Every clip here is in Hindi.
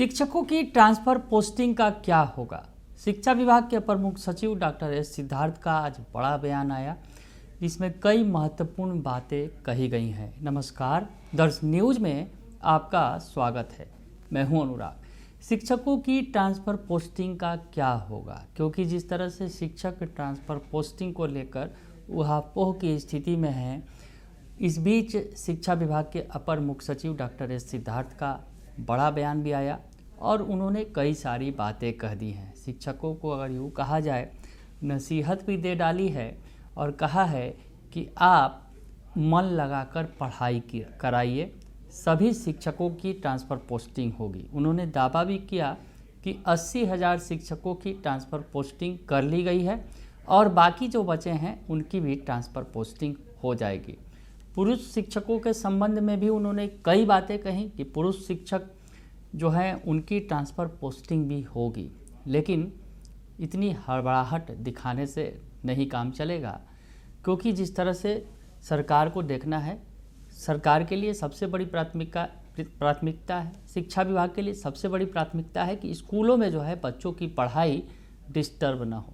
शिक्षकों की ट्रांसफर पोस्टिंग का क्या होगा? शिक्षा विभाग के अपर मुख्य सचिव डॉक्टर एस सिद्धार्थ का आज बड़ा बयान आया, जिसमें कई महत्वपूर्ण बातें कही गई हैं। नमस्कार, दर्श न्यूज में आपका स्वागत है। मैं हूं अनुराग। शिक्षकों की ट्रांसफ़र पोस्टिंग का क्या होगा? क्योंकि जिस तरह से शिक्षक ट्रांसफ़र पोस्टिंग को लेकर ऊहापोह की स्थिति में हैं, इस बीच शिक्षा विभाग के अपर मुख्य सचिव डॉक्टर एस सिद्धार्थ का बड़ा बयान भी आया और उन्होंने कई सारी बातें कह दी हैं। शिक्षकों को अगर यूँ कहा जाए, नसीहत भी दे डाली है और कहा है कि आप मन लगाकर पढ़ाई कराइए, सभी शिक्षकों की ट्रांसफ़र पोस्टिंग होगी। उन्होंने दावा भी किया कि 80,000 शिक्षकों की ट्रांसफ़र पोस्टिंग कर ली गई है और बाकी जो बचे हैं उनकी भी ट्रांसफ़र पोस्टिंग हो जाएगी। पुरुष शिक्षकों के संबंध में भी उन्होंने कई बातें कही कि पुरुष शिक्षक जो हैं उनकी ट्रांसफ़र पोस्टिंग भी होगी, लेकिन इतनी हड़बड़ाहट दिखाने से नहीं काम चलेगा, क्योंकि जिस तरह से सरकार को देखना है, सरकार के लिए सबसे बड़ी प्राथमिकता है, शिक्षा विभाग के लिए सबसे बड़ी प्राथमिकता है कि स्कूलों में जो है बच्चों की पढ़ाई डिस्टर्ब ना हो,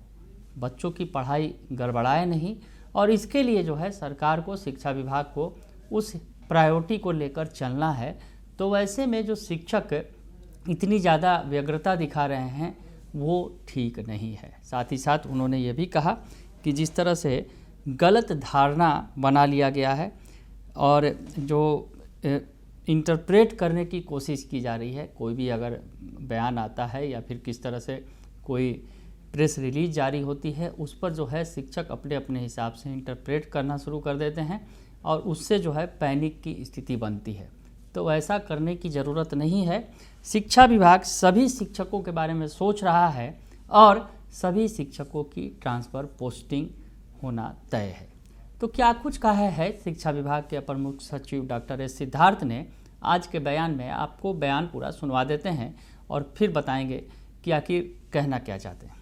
बच्चों की पढ़ाई गड़बड़ाए नहीं। और इसके लिए जो है सरकार को, शिक्षा विभाग को उस प्रायोरिटी को लेकर चलना है। तो वैसे में जो शिक्षक इतनी ज़्यादा व्यग्रता दिखा रहे हैं वो ठीक नहीं है। साथ ही साथ उन्होंने ये भी कहा कि जिस तरह से गलत धारणा बना लिया गया है और जो इंटरप्रेट करने की कोशिश की जा रही है, कोई भी अगर बयान आता है या फिर किस तरह से कोई प्रेस रिलीज जारी होती है, उस पर जो है शिक्षक अपने अपने हिसाब से इंटरप्रेट करना शुरू कर देते हैं और उससे जो है पैनिक की स्थिति बनती है। तो ऐसा करने की ज़रूरत नहीं है। शिक्षा विभाग सभी शिक्षकों के बारे में सोच रहा है और सभी शिक्षकों की ट्रांसफ़र पोस्टिंग होना तय है। तो क्या कुछ कहा है शिक्षा विभाग के अपर मुख्य सचिव डॉक्टर एस सिद्धार्थ ने आज के बयान में? आपको बयान पूरा सुनवा देते हैं और फिर बताएंगे कि आखिर कहना क्या चाहते हैं।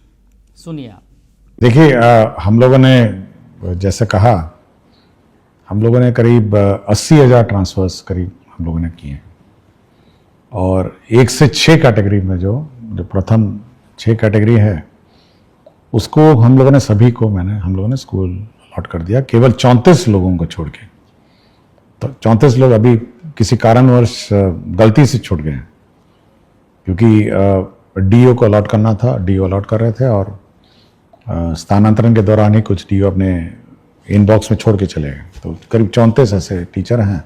सुनिए आप। देखिए, हम लोगों ने जैसे कहा, हम लोगों ने करीब 80,000 ट्रांसफर्स करीब हम लोगों ने किए और 1 से 6 कैटेगरी में जो प्रथम 6 कैटेगरी है उसको हम लोगों ने हम लोगों ने स्कूल अलॉट कर दिया, केवल 34 लोगों को छोड़ के। तो 34 लोग अभी किसी कारणवश गलती से छूट गए हैं, क्योंकि डीओ को अलॉट करना था, डीओ अलॉट कर रहे थे और स्थानांतरण के दौरान ही कुछ डीओ अपने इनबॉक्स में छोड़ के चले गए। तो करीब 34 ऐसे टीचर हैं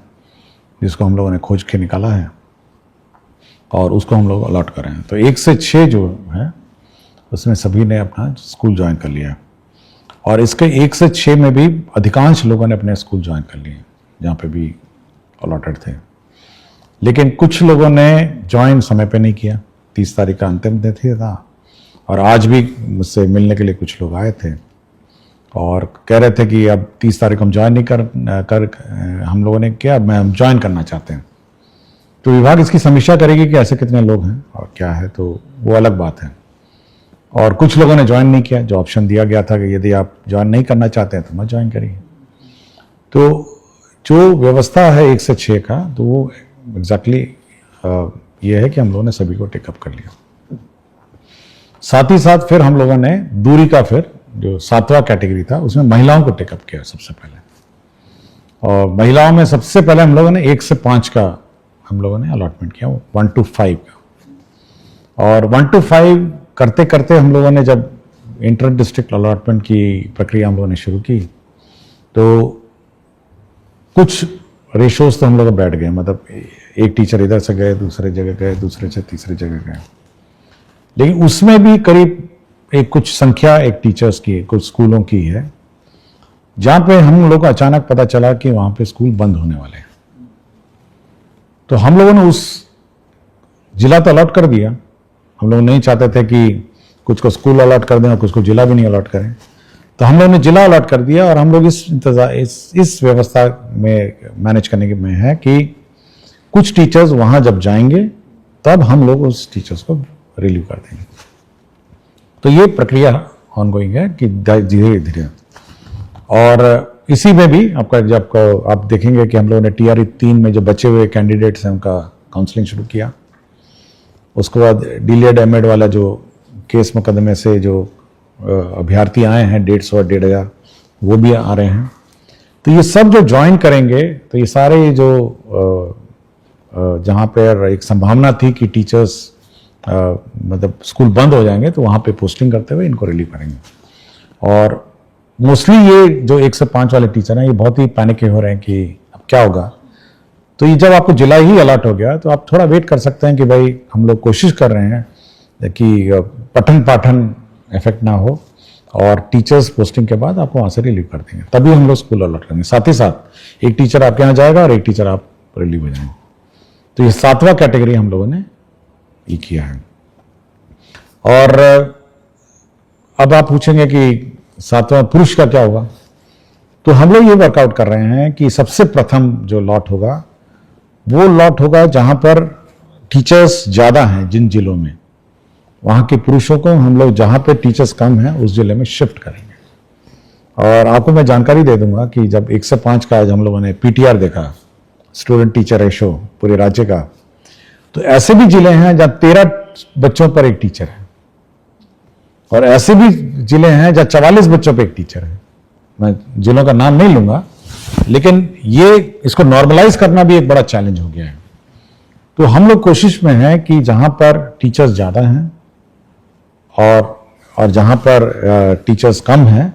जिसको हम लोगों ने खोज के निकाला है और उसको हम लोग अलॉट कर रहे हैं। तो 1 से 6 जो है उसमें सभी ने अपना स्कूल ज्वाइन कर लिया और इसके 1 से 6 में भी अधिकांश लोगों ने अपने स्कूल ज्वाइन कर लिए जहाँ पे भी अलॉटेड थे। लेकिन कुछ लोगों ने ज्वाइन समय पे नहीं किया। 30 तारीख का अंतिम तिथि था और आज भी मुझसे मिलने के लिए कुछ लोग आए थे और कह रहे थे कि अब 30 तारीख को हम ज्वाइन नहीं कर हम लोगों ने किया, हम ज्वाइन करना चाहते हैं। तो विभाग इसकी समीक्षा करेगी कि ऐसे कितने लोग हैं और क्या है, तो वो अलग बात है। और कुछ लोगों ने ज्वाइन नहीं किया। जो ऑप्शन दिया गया था कि यदि आप ज्वाइन नहीं करना चाहते हैं तो मत ज्वाइन करिए। तो जो व्यवस्था है 1 से 6 का, तो वो एग्जैक्टली ये है कि हम लोगों ने सभी को टेकअप कर लिया। साथ ही साथ फिर हम लोगों ने दूरी का, फिर जो 7वां कैटेगरी था उसमें महिलाओं को टेकअप किया सबसे पहले। और महिलाओं में सबसे पहले हम लोगों ने 1 से 5 का हम लोगों ने अलॉटमेंट किया, 1 to 5 का। और 1 to 5 करते करते हम लोगों ने जब इंटर डिस्ट्रिक्ट अलॉटमेंट की प्रक्रिया हम लोगों ने शुरू की, तो कुछ रेशोज तो हम लोग बैठ गए। मतलब एक टीचर इधर से गए, दूसरे जगह गए, दूसरे से तीसरी जगह गए। लेकिन उसमें भी करीब कुछ संख्या एक टीचर्स की, कुछ स्कूलों की है जहां पे हम लोग को अचानक पता चला कि वहां पे स्कूल बंद होने वाले हैं। तो हम लोगों ने उस जिला तो अलॉट कर दिया। हम लोग नहीं चाहते थे कि कुछ को स्कूल अलॉट कर दें और कुछ को जिला भी नहीं अलॉट करें, तो हम लोग ने जिला अलॉट कर दिया। और हम लोग इस व्यवस्था में मैनेज करने में है कि कुछ टीचर्स वहां जब जाएंगे तब हम लोग उस टीचर्स को रिलीव कर देंगे। तो ये प्रक्रिया ऑनगोइंग है कि धीरे धीरे। और इसी में भी आप देखेंगे कि हम लोगों ने TRE 3 में जो बचे हुए कैंडिडेट्स हैं उनका काउंसलिंग शुरू किया उसके बाद डीलेड एमएड वाला जो केस मुकदमे से जो अभ्यर्थी आए हैं 150 और 1,500 वो भी आ रहे हैं। तो ये सब जो ज्वाइन करेंगे तो ये सारे जो जहाँ पर एक संभावना थी कि टीचर्स मतलब स्कूल बंद हो जाएंगे तो वहाँ पे पोस्टिंग करते हुए इनको रिलीव करेंगे। और मोस्टली ये जो 1 से 5 वाले टीचर हैं ये बहुत ही पैनिक हो रहे हैं कि अब क्या होगा। तो ये जब आपको जुलाई ही अलर्ट हो गया तो आप थोड़ा वेट कर सकते हैं कि भाई हम लोग कोशिश कर रहे हैं कि पठन पाठन इफेक्ट ना हो और टीचर्स पोस्टिंग के बाद आपको वहाँ से रिलीव कर देंगे, तभी हम लोग स्कूल अलर्ट करेंगे। साथ ही साथ एक टीचर आपके यहाँ जाएगा और एक टीचर आप रिलीव हो जाएंगे। तो ये 7वां कैटेगरी हम लोगों ने ये किया है। और अब आप पूछेंगे कि 7वां पुरुष का क्या होगा। तो हम लोग ये वर्कआउट कर रहे हैं कि सबसे प्रथम जो लॉट होगा वो लॉट होगा जहां पर टीचर्स ज्यादा हैं, जिन जिलों में वहां के पुरुषों को हम लोग जहां पे टीचर्स कम हैं उस जिले में शिफ्ट करेंगे। और आपको मैं जानकारी दे दूंगा कि जब 1 से 5 का आज हम लोगों ने पीटीआर देखा, स्टूडेंट टीचर रेशो पूरे राज्य का, तो ऐसे भी जिले हैं जहां 13 बच्चों पर एक टीचर है और ऐसे भी जिले हैं जहां 44 बच्चों पर एक टीचर है। मैं जिलों का नाम नहीं लूंगा, लेकिन ये इसको नॉर्मलाइज करना भी एक बड़ा चैलेंज हो गया है। तो हम लोग कोशिश में हैं कि जहां पर टीचर्स ज्यादा हैं और जहां पर टीचर्स कम हैं,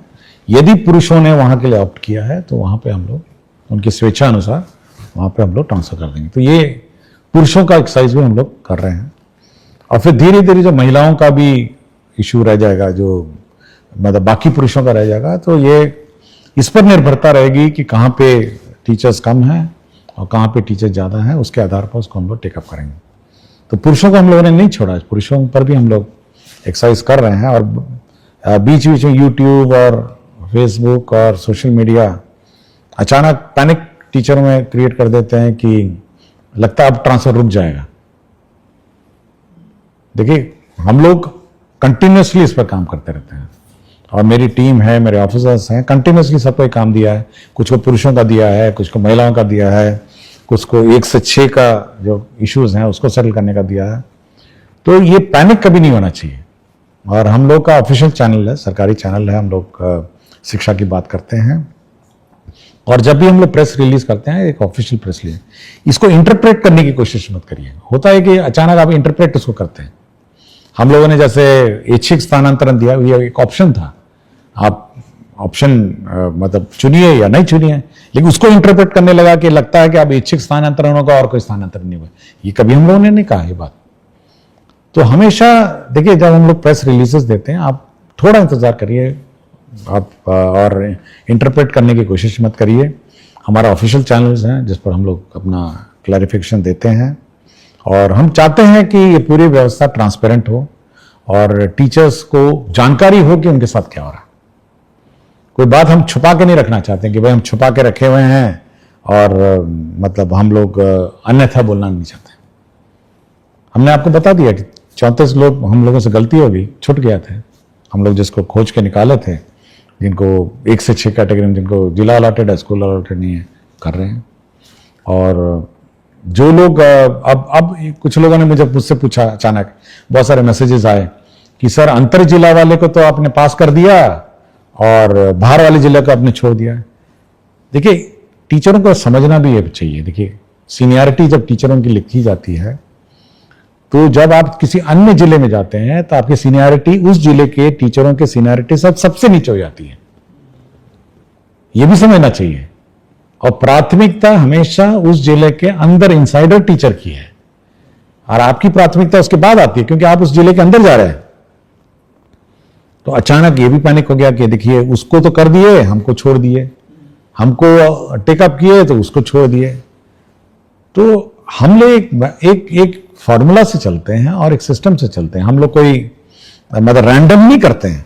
यदि पुरुषों ने वहां के लिए ऑप्ट किया है तो वहां पे हम लोग उनकी स्वेच्छा अनुसार वहां पे हम लोग ट्रांसफर कर देंगे। तो ये पुरुषों का एक्सरसाइज भी हम लोग कर रहे हैं। और फिर धीरे धीरे जो महिलाओं का भी इशू रह जाएगा, जो मतलब बाकी पुरुषों का रह जाएगा, तो ये इस पर निर्भरता रहेगी कि कहाँ पे टीचर्स कम हैं और कहाँ पे टीचर्स ज़्यादा हैं, उसके आधार पर उसको हम लोग टेकअप करेंगे। तो पुरुषों को हम लोगों ने नहीं छोड़ा, पुरुषों पर भी हम लोग एक्सरसाइज कर रहे हैं। और बीच बीच में यूट्यूब और फेसबुक और सोशल मीडिया अचानक पैनिक टीचरों में क्रिएट कर देते हैं कि लगता है अब ट्रांसफर रुक जाएगा। देखिए, हम लोग कंटिन्यूसली इस पर काम करते रहते हैं और मेरी टीम है, मेरे ऑफिसर्स हैं, कंटिन्यूसली सबको एक काम दिया है। कुछ को पुरुषों का दिया है, कुछ को महिलाओं का दिया है, कुछ को 1 से 6 का जो इश्यूज हैं उसको सेटल करने का दिया है। तो ये पैनिक कभी नहीं होना चाहिए। और हम लोग का ऑफिशियल चैनल है, सरकारी चैनल है, हम लोग शिक्षा की बात करते हैं। और जब भी हम लोग प्रेस रिलीज करते हैं, एक ऑफिशियल प्रेस रिलीज, इसको इंटरप्रेट करने की कोशिश मत करिए। होता है कि अचानक आप इंटरप्रेट उसको करते हैं। हम लोगों ने जैसे ऐच्छिक स्थानांतरण दिया, ये एक ऑप्शन था, आप ऑप्शन मतलब चुनिए या नहीं चुनिए, लेकिन उसको इंटरप्रेट करने लगा कि लगता है कि अब ऐच्छिक स्थानांतरण होगा और कोई स्थानांतरण नहीं हुआ। ये कभी हम लोगों ने नहीं कहा ये बात। तो हमेशा देखिए, जब हम लोग प्रेस रिलीजेस देते हैं, आप थोड़ा इंतजार करिए, आप और इंटरप्रेट करने की कोशिश मत करिए। हमारा ऑफिशियल चैनल्स हैं जिस पर हम लोग अपना क्लैरिफिकेशन देते हैं और हम चाहते हैं कि ये पूरी व्यवस्था ट्रांसपेरेंट हो और टीचर्स को जानकारी हो कि उनके साथ क्या हो रहा है। कोई बात हम छुपा के नहीं रखना चाहते कि भाई हम छुपा के रखे हुए हैं और मतलब हम लोग अन्यथा बोलना नहीं चाहते। हमने आपको बता दिया कि 34 लोग हम लोगों से गलती हो गई, छूट गया थे। हम लोग जिसको खोज के निकाले थे, जिनको 1 से 6 कैटेगरी में जिनको जिला अलॉटेड है, स्कूल अलॉटेड नहीं है, कर रहे हैं। और जो लोग अब कुछ लोगों ने मुझसे पूछा, अचानक बहुत सारे मैसेजेस आए कि सर अंतर जिला वाले को तो आपने पास कर दिया और बाहर वाले जिले को आपने छोड़ दिया। देखिए, टीचरों को समझना भी ये चाहिए। देखिए, सीनियरिटी जब टीचरों की लिखी जाती है तो जब आप किसी अन्य जिले में जाते हैं तो आपकी सीनियरिटी उस जिले के टीचरों के सीनियरिटी सबसे नीचे हो जाती है। यह भी समझना चाहिए। और प्राथमिकता हमेशा उस जिले के अंदर इनसाइडर टीचर की है और आपकी प्राथमिकता उसके बाद आती है, क्योंकि आप उस जिले के अंदर जा रहे हैं। तो अचानक ये भी पैनिक हो गया कि देखिए, उसको तो कर दिए, हमको छोड़ दिए, हमको टेकअप किए तो उसको छोड़ दिए। तो हम लोग एक फॉर्मूला से चलते हैं और एक सिस्टम से चलते हैं। हम लोग कोई मतलब रैंडम नहीं करते हैं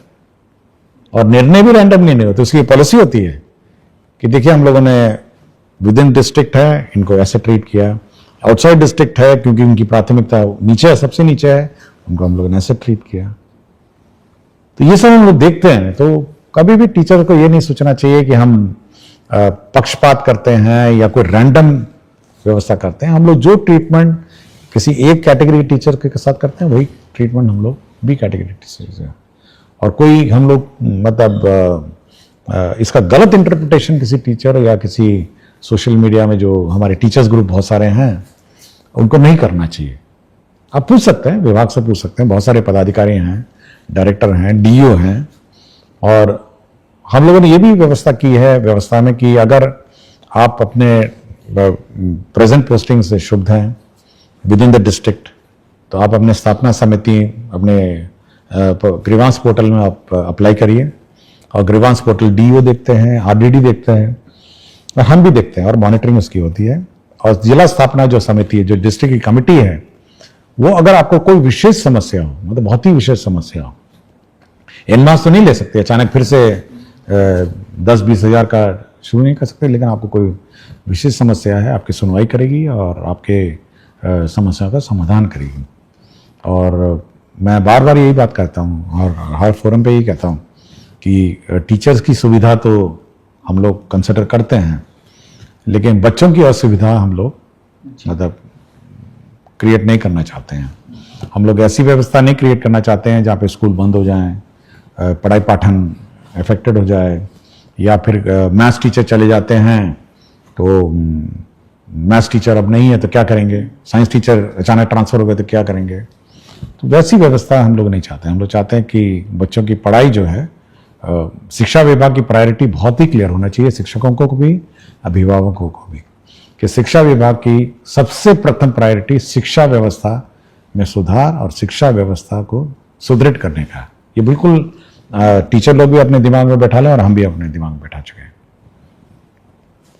और निर्णय भी रैंडम नहीं होते। उसकी पॉलिसी होती है कि देखिए, हम लोगों ने विद इन डिस्ट्रिक्ट है, इनको ऐसे ट्रीट किया, आउटसाइड डिस्ट्रिक्ट है क्योंकि उनकी प्राथमिकता नीचे है, सबसे नीचे है, उनको हम लोगों ने ऐसे ट्रीट किया। तो ये सब हम लोग देखते हैं। तो कभी भी टीचर को ये नहीं सोचना चाहिए कि हम पक्षपात करते हैं या कोई रैंडम व्यवस्था करते हैं। हम लोग जो ट्रीटमेंट किसी एक कैटेगरी टीचर के साथ करते हैं, वही ट्रीटमेंट हम लोग बी कैटेगरी टीचर से। और कोई हम लोग मतलब इसका गलत इंटरप्रिटेशन किसी टीचर या किसी सोशल मीडिया में जो हमारे टीचर्स ग्रुप बहुत सारे हैं उनको नहीं करना चाहिए। आप पूछ सकते हैं, विभाग से पूछ सकते हैं, बहुत सारे पदाधिकारी हैं, डायरेक्टर हैं, डीईओ हैं। और हम लोगों ने ये भी व्यवस्था की है व्यवस्था में कि अगर आप अपने प्रेजेंट पोस्टिंग से शुद्ध हैं विद इन द डिस्ट्रिक्ट, तो आप अपने स्थापना समिति अपने ग्रीवांस पोर्टल में आप अप्लाई करिए। और ग्रीवांस पोर्टल डीईओ देखते हैं, आरडीडी देखते हैं और हम भी देखते हैं और मॉनिटरिंग उसकी होती है। और जिला स्थापना जो समिति है, जो डिस्ट्रिक्ट की कमेटी है, वो अगर आपको कोई विशेष समस्या हो, मतलब बहुत ही विशेष समस्या हो, एनमास तो नहीं ले सकते अचानक फिर से 10-20 हज़ार का शुरू नहीं कर सकते, लेकिन आपको कोई विशेष समस्या है, आपकी सुनवाई करेगी और आपके समस्या का समाधान करेगी। और मैं बार बार यही बात करता हूँ और हर फोरम पे यही कहता हूँ कि टीचर्स की सुविधा तो हम लोग कंसिडर करते हैं, लेकिन बच्चों की असुविधा हम लोग मतलब क्रिएट नहीं करना चाहते हैं। हम लोग ऐसी व्यवस्था नहीं क्रिएट करना चाहते हैं जहाँ पे स्कूल बंद हो जाएं, पढ़ाई पाठन अफेक्टेड हो जाए, या फिर मैथ्स टीचर चले जाते हैं तो मैथ्स टीचर अब नहीं है तो क्या करेंगे, साइंस टीचर अचानक ट्रांसफर हो गए तो क्या करेंगे। तो वैसी व्यवस्था हम लोग नहीं चाहते। हम लोग चाहते हैं कि बच्चों की पढ़ाई जो है, शिक्षा विभाग की प्रायोरिटी बहुत ही क्लियर होना चाहिए, शिक्षकों को भी, अभिभावकों को भी, कि शिक्षा विभाग की सबसे प्रथम प्रायोरिटी शिक्षा व्यवस्था में सुधार और शिक्षा व्यवस्था को सुदृढ़ करने का। ये बिल्कुल टीचर लोग भी अपने दिमाग में बैठा लें और हम भी अपने दिमाग में बैठा चुके हैं।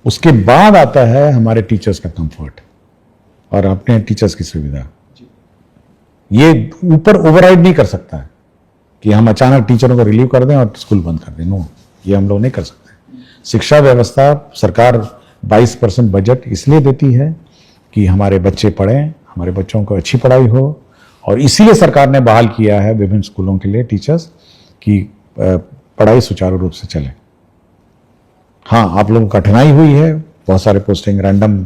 उसके बाद आता है हमारे टीचर्स का कंफर्ट और अपने टीचर्स की सुविधा। ये ऊपर ओवरराइड नहीं कर सकता है कि हम अचानक टीचरों को रिलीव कर दें और स्कूल बंद कर दें। नो, ये हम लोग नहीं कर सकते। शिक्षा व्यवस्था, सरकार 22% बजट इसलिए देती है कि हमारे बच्चे पढ़ें, हमारे बच्चों को अच्छी पढ़ाई हो, और इसीलिए सरकार ने बहाल किया है विभिन्न स्कूलों के लिए टीचर्स की पढ़ाई सुचारू रूप से चले। हाँ, आप लोगों को कठिनाई हुई है, बहुत सारे पोस्टिंग रैंडम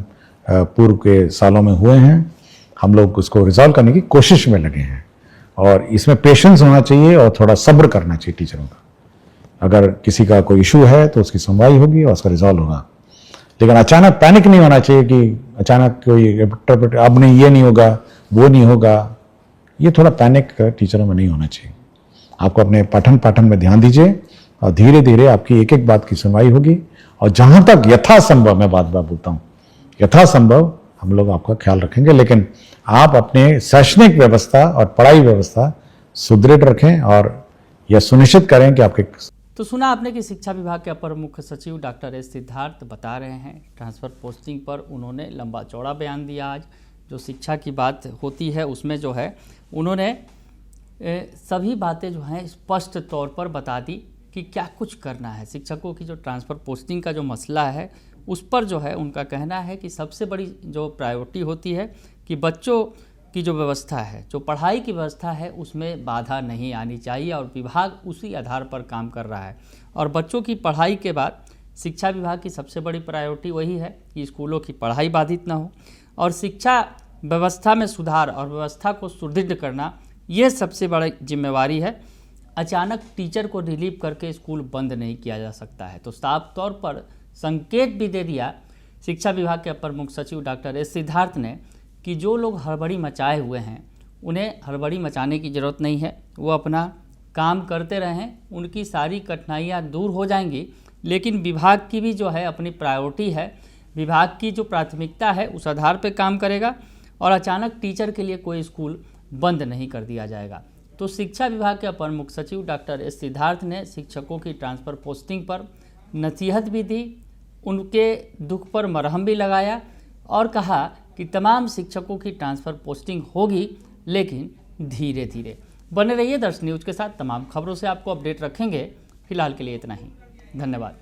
पूर्व के सालों में हुए हैं, हम लोग उसको रिजॉल्व करने की कोशिश में लगे हैं। और इसमें पेशेंस होना चाहिए और थोड़ा सब्र करना चाहिए टीचरों का। अगर किसी का कोई इशू है तो उसकी सुनवाई होगी और उसका रिजॉल्व होगा, लेकिन अचानक पैनिक नहीं होना चाहिए कि अचानक कोई अब नहीं, ये नहीं होगा, वो नहीं होगा। ये थोड़ा पैनिक टीचरों में नहीं होना चाहिए। आपको अपने पठन पाठन में ध्यान दीजिए और धीरे धीरे आपकी एक एक बात की सुनवाई होगी। और जहां तक यथासंभव, मैं बात बोलता हूं, यथासंभव हम लोग आपका ख्याल रखेंगे, लेकिन आप अपने शैक्षणिक व्यवस्था और पढ़ाई व्यवस्था सुदृढ़ रखें और यह सुनिश्चित करें कि आपके। तो सुना आपने कि शिक्षा विभाग के अपर मुख्य सचिव डॉक्टर एस सिद्धार्थ बता रहे हैं ट्रांसफ़र पोस्टिंग पर। उन्होंने लंबा चौड़ा बयान दिया। आज जो शिक्षा की बात होती है उसमें जो है उन्होंने सभी बातें जो हैं स्पष्ट तौर पर बता दी कि क्या कुछ करना है। शिक्षकों की जो ट्रांसफ़र पोस्टिंग का जो मसला है उस पर जो है उनका कहना है कि सबसे बड़ी जो प्रायोरिटी होती है कि बच्चों की जो व्यवस्था है, जो पढ़ाई की व्यवस्था है, उसमें बाधा नहीं आनी चाहिए और विभाग उसी आधार पर काम कर रहा है। और बच्चों की पढ़ाई के बाद शिक्षा विभाग की सबसे बड़ी प्रायोरिटी वही है कि स्कूलों की पढ़ाई बाधित ना हो और शिक्षा व्यवस्था में सुधार और व्यवस्था को सुदृढ़ करना, ये सबसे बड़ी जिम्मेवारी है। अचानक टीचर को रिलीव करके स्कूल बंद नहीं किया जा सकता है। तो साफ तौर पर संकेत भी दे दिया शिक्षा विभाग के अपर मुख्य सचिव डॉक्टर एस सिद्धार्थ ने कि जो लोग हड़बड़ी मचाए हुए हैं उन्हें हड़बड़ी मचाने की ज़रूरत नहीं है। वो अपना काम करते रहें, उनकी सारी कठिनाइयाँ दूर हो जाएंगी। लेकिन विभाग की भी जो है अपनी प्रायोरिटी है, विभाग की जो प्राथमिकता है उस आधार पर काम करेगा और अचानक टीचर के लिए कोई स्कूल बंद नहीं कर दिया जाएगा। तो शिक्षा विभाग के अपर मुख्य सचिव डॉक्टर एस सिद्धार्थ ने शिक्षकों की ट्रांसफ़र पोस्टिंग पर नसीहत भी दी, उनके दुख पर मरहम भी लगाया और कहा कि तमाम शिक्षकों की ट्रांसफ़र पोस्टिंग होगी, लेकिन धीरे धीरे। बने रहिए दर्श न्यूज़ के साथ, तमाम खबरों से आपको अपडेट रखेंगे। फिलहाल के लिए इतना ही, धन्यवाद।